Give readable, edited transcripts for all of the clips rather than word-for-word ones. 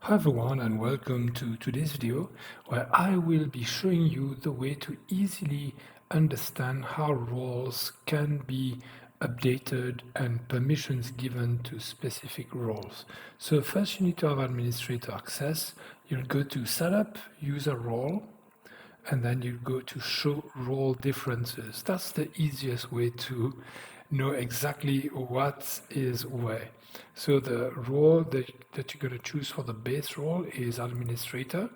Hi everyone and welcome to today's video where I will be showing you the way to easily understand how roles can be updated and permissions given to specific roles. So first you need to have administrator access. You'll go to setup, user role, and then you go to show role differences. That's the easiest way to know exactly what is where. So the role that you're going to choose for the base role is administrator,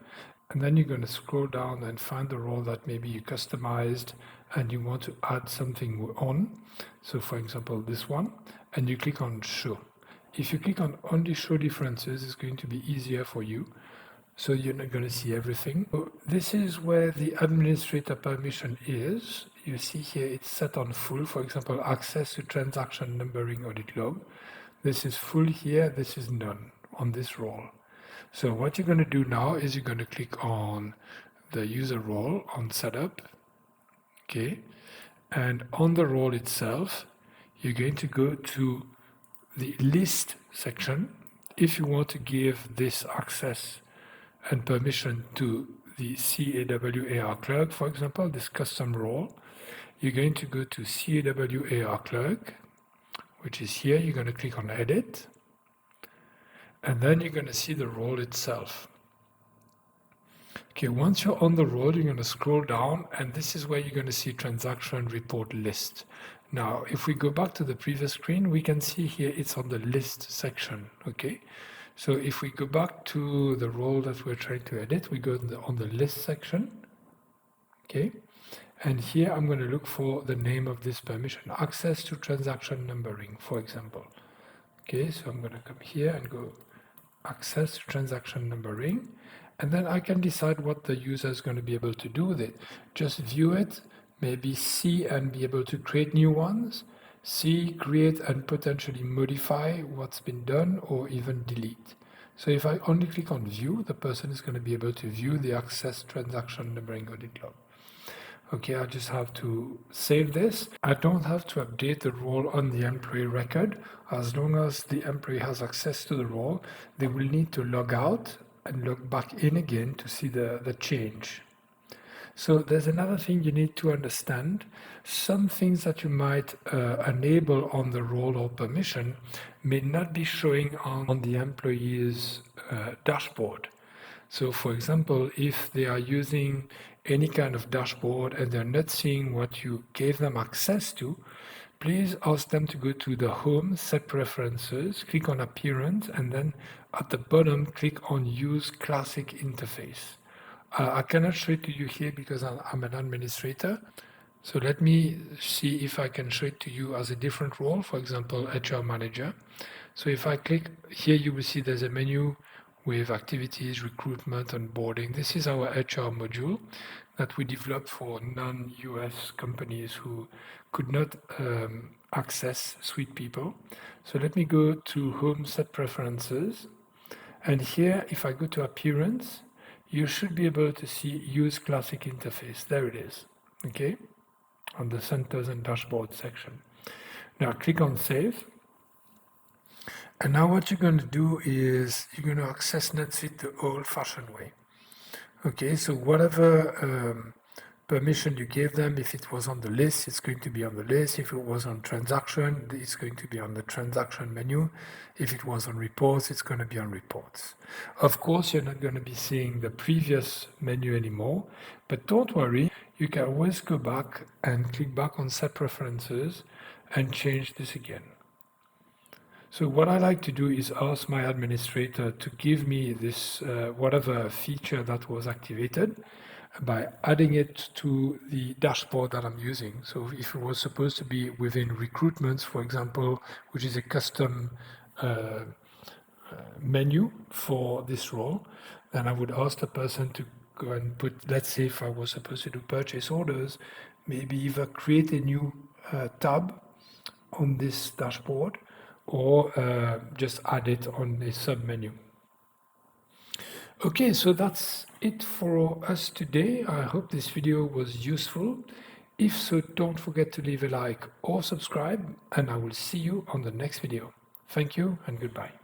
and then you're going to scroll down and find the role that maybe you customized and you want to add something on. So for example, this one, and you click on show. If you click on only show differences, it's going to be easier for you. So you're not going to see everything. So this is where the administrator permission is. You see here it's set on full, for example, access to transaction numbering audit log. This is full here, this is none on this role. So what you're going to do now is you're going to click on the user role on setup, okay? And on the role itself, you're going to go to the list section. If you want to give this access and permission to the CAWAR clerk, for example, this custom role, you're going to go to CAWAR clerk, which is here. You're going to click on edit, and then you're going to see the role itself. Okay, once you're on the role, you're going to scroll down, and this is where you're going to see transaction report list. Now, if we go back to the previous screen, we can see here it's on the list section, okay? So if we go back to the role that we're trying to edit, we go on the list section, okay? And here I'm going to look for the name of this permission, access to transaction numbering, for example. Okay, so I'm going to come here and go access to transaction numbering, and then I can decide what the user is going to be able to do with it. Just view it, maybe see and be able to create new ones, see, create, and potentially modify what's been done or even delete. So if I only click on view, the person is going to be able to view the access transaction numbering audit log. Okay, I just have to save this. I don't have to update the role on the employee record. As long as the employee has access to the role, they will need to log out and log back in again to see the change. So there's another thing you need to understand. Some things that you might enable on the role or permission may not be showing on the employee's dashboard. So for example, if they are using any kind of dashboard and they're not seeing what you gave them access to, please ask them to go to the home, set preferences, click on appearance, and then at the bottom, click on use classic interface. I cannot show it to you here because I'm an administrator. So let me see if I can show it to you as a different role, for example, HR manager. So if I click here, you will see there's a menu with activities, recruitment, onboarding. This is our HR module that we developed for non-US companies who could not access Suite people. So let me go to Home Set Preferences. And here, if I go to Appearance, you should be able to see Use Classic Interface. There it is, okay, on the Centers and Dashboard section. Now click on Save. And now what you're going to do is you're going to access NetSuite the old-fashioned way. Okay, so whatever permission you gave them, if it was on the list, it's going to be on the list. If it was on transaction, it's going to be on the transaction menu. If it was on reports, it's going to be on reports. Of course, you're not going to be seeing the previous menu anymore, but don't worry, you can always go back and click back on Set Preferences and change this again. So what I like to do is ask my administrator to give me this whatever feature that was activated by adding it to the dashboard that I'm using. So if it was supposed to be within recruitments, for example, which is a custom menu for this role, then I would ask the person to go and put, let's say if I was supposed to do purchase orders, maybe either create a new tab on this dashboard or just add it on a sub-menu. Okay, so that's it for us today. I hope this video was useful. If so, don't forget to leave a like or subscribe, and I will see you on the next video. Thank you and goodbye.